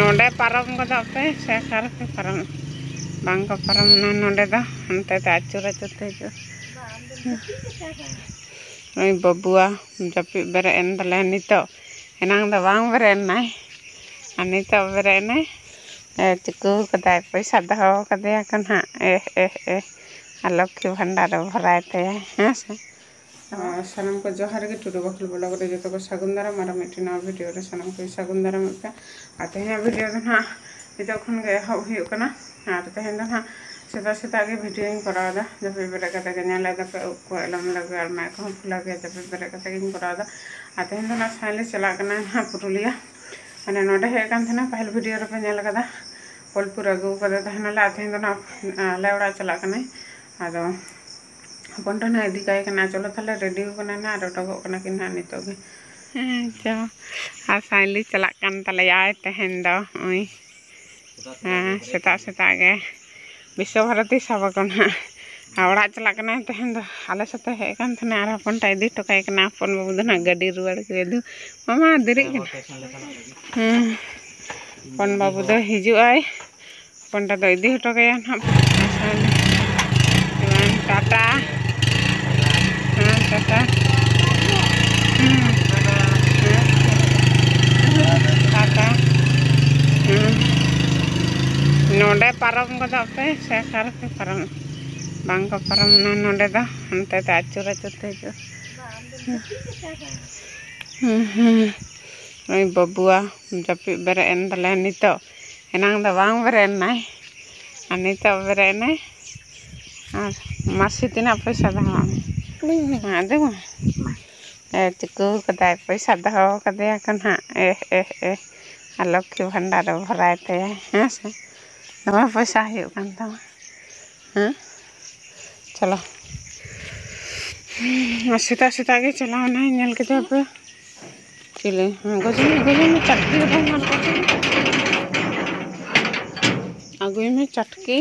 नोडे पारम गदा पे से कार पे पारम बांग को पारम ना नोडे दा अंते ते आचुर आचुर ते जो ओई बबुआ जपि बेरे एन दले नितो एनांग दा बांग बेरे नाय अनितो बेरे ने चिकू कदा पैसा दहो कदे कन हा ए अलक्ष्य भंडार भराय ते हैं से सनम को जोहार के टुडू बखल ब्लॉग रे जतो को सगुंदरा मारा मिठी ना वीडियो रे सनम को सगुंदरा में आते हैं वीडियो ना नितो खन गे हब हुयो कना आते हैं ना सेता सेता के वीडियो इन करादा जब बेरे कते के नेला दा पे को एलम लगे और मैं को फुला के जब बेरे कते इन करादा आते हैं ना साइले चला कना ना पुरुलिया माने नोडे हे कान थना पहल वीडियो रे पे नेला कदा पोलपुर अगु कदा थना ला आते हैं ना लेवड़ा चला कने आदो अपन ना इदी काय कना चलो थाले रेडी कना ना रटगो कना कि ना नितो गे जो आ साइली चला कान तले आय तहन दो ओई सेता सेता गे विश्व भारती सब कना आवड़ा चला कना तहन दो आले सते हे कान थना आर अपन टा इदी टकाय कना अपन बाबू दना गाड़ी रुवाड़ के दु मामा देरी अपन बाबू दो हिजु आय अपन टा दो इदी टकाय ना टाटा टाटा टाटा नोडे पारम गदा पे से कार पे पारम बांग को पारम ना नोडे दा अंते ते आचुर आचुर ते जो ओई बबुआ जपि बेरे एन दले नितो एनांग दा बांग बेरे नाय अनितो बेरे ने और मासी तीना पैसा दहो आदे चिकू कदा पैसा दहो कदे कन हा ए अलक्ष्य भंडार भराय ते हैं से दमा पैसा हुयो कान तमा हैं चलो सीता सीता के चलाओ ना नेल के पे चिले गजनी में चटकी मार आगुई में चटकी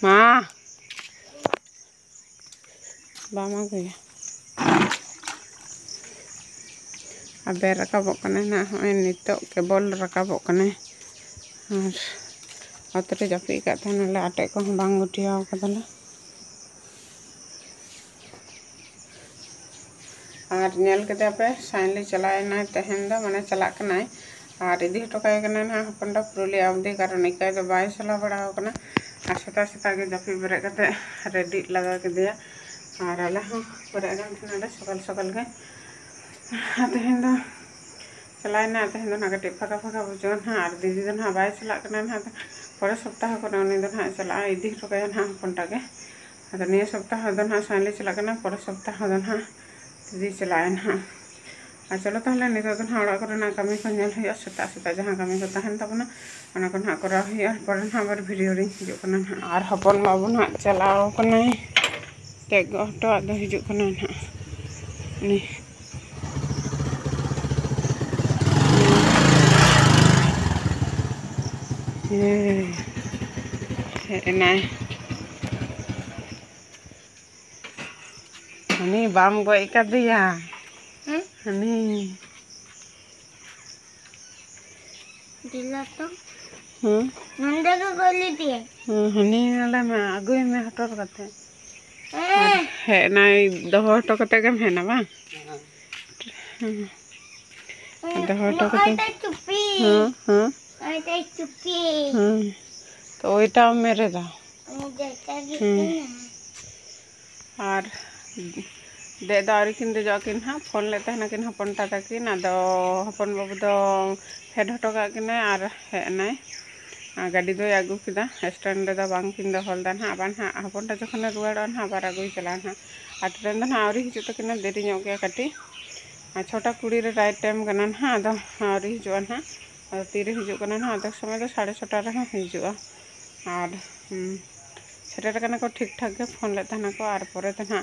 माँ बामा गया अबे रकाबो कने ना होय नितो केबल रकाबो कने और अतरे जपी का थनले आटे को बांग गुटियाव कदला और नेल के पे साइनली चलाय ना तहन दो माने चला कना और इदी टकाय कना ना हपनडा पुरुलिया अवधि कारण इकाय दो बाय चला बड़ा कना और सेता सेता के जपी बेरे कते रेडी लगा के दिया और अले हम बेरे गन थना सकल सकल के तहन दो चलाय ना तहन दो ना कटे फका फका बुझन हा और दीदी दन हा बाय चला कना ना परे सप्ताह को उनी दन हा चला इदी टकाय ना हपनटा के अदर निया सप्ताह दन हा साइनली चला कना परे सप्ताह दन हा दीदी चलाय ना और चलो ताहले नितो दन हा ओड़ा करे ना कमी को नेल हुया सेता सेता जहां कमी को तहन तबना ओना को ना करा हुया पर ना बार वीडियो रे हिजु कना और हपन बाबू ना चलाओ कना ते गोटो आदो हिजु कना ना नि ना हनी बाम गई का दिया हनी दिला तो नंदे को गोली दिए हनी वाला में आगुई में हटर करते है ना दहो हटो करते कम है ना बा दहो हटो करते चुप्पी हां आइते चुप्पी तो ओइटा मेरे दा और दे दारी किन दे जाकिन हा फोन लेते हैं ना किन हपन टाटा किन आदो हपन बाबू दो हेड हटो का किन और है ना गाड़ी दो आगू किदा स्टैंड दा बांग किन दो हल दान हा बान हा हपन टा जखन रुवाड़न हा बार आगू चला हा आ ट्रेन दन आवरी हिजु तो किन देरी नो गया कटी आ छोटा कुड़ी रे राइट टाइम कनन हा आदो आवरी हिजुन हा तीरे हिजु कनन हा आदो समय दो 6:30 रे हिजु और सेटा कना को ठीक ठाक के फोन लेता ना को और परे तना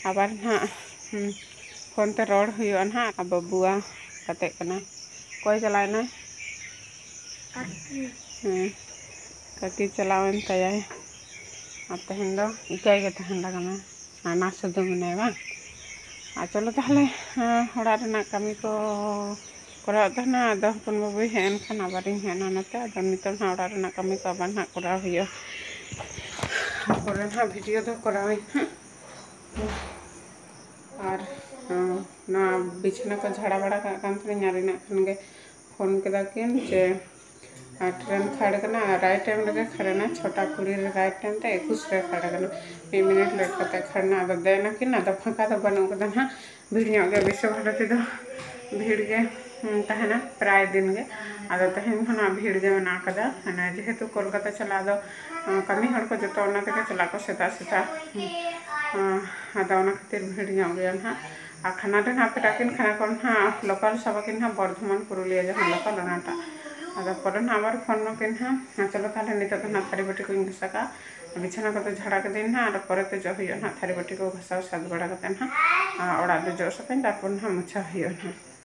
आबार ना फोन ते रोड हुयो ना बबुआ कते कना कोई चलाय ना काकी चलावन तय तहन दो इकाय के तहन लगना आना सुधु मने बा आ चलो ताहले हड़ा रेना कमी को ᱠᱚᱨᱟᱣ ᱫᱚ ᱱᱟ ᱟᱫᱚ ᱦᱚᱯᱚᱱ ᱵᱟᱹᱵᱩᱭ ᱦᱮᱡ ᱮᱱ ᱠᱷᱟᱱ ᱟᱵᱟᱨᱤᱧ ᱦᱮᱡ ᱮᱱᱟ ᱱᱚᱛᱮ ᱟᱫᱚ ᱱᱤᱛᱚᱜ ᱱᱟᱦᱟᱜ ᱚᱲᱟᱜ ᱨᱮᱱᱟᱜ ᱠᱟᱹᱢᱤ ᱠᱚ ᱟᱵᱟᱨ ᱱᱟᱦᱟᱜ ᱠᱚᱨᱟᱣ ᱦᱩᱭᱩᱜᱼᱟ ᱯᱚᱨᱮ ᱱᱟᱦᱟᱜ ᱵᱷᱤᱰᱤᱭᱳ ᱫᱚ ᱠᱚᱨᱟᱣᱟᱹᱧ ᱟᱨ ᱱᱚᱣᱟ ᱵᱤᱪᱷᱱᱟᱹ ᱠᱚ ᱡᱷᱟᱲᱟ ᱵᱟᱲᱟ ᱠᱟᱜ ᱠᱟᱱ ᱛᱟᱦᱮᱱᱤᱧ ᱟᱨ ᱤᱱᱟᱹᱜ ᱠᱷᱟᱱ ᱜᱮ ᱯᱷᱳᱱ ᱠᱮᱫᱟ ᱠᱤᱱ ᱡᱮ ट्रेन खड़े करना राइट टाइम लगे खड़े ना 6:20 राइट टाइम ते 21 रे खड़े करना 1 मिनट लेट करते खड़ना अद देना कि ना तो फाँका तो बनू कदा ना भीड़ गे विश्व भारती दो भीड़ गे तहना प्राय दिन गे अद तहन खना भीड़ गे मना कदा ना जेहेतु कोलकाता चला दो कमी हर को जतो ना तके चला को सेता सेता अद ओना खातिर भीड़ गे ना आ खाना रे ना पेटाकिन खाना कोन हा लोकल सबकिन हा बर्धमान पुरुलिया जहां लोकल नाटा अदा परे ना आबार फोन नकिन हा चलो ताले नित तो ना थारी बाटी को घसाका बिछाना को झाड़ा के दिन हा और परे तो जो हुई ना थारी बाटी को घसाव साद बड़ा कते ना ओड़ा दो जो सकें तारपर ना मुछा हुई ना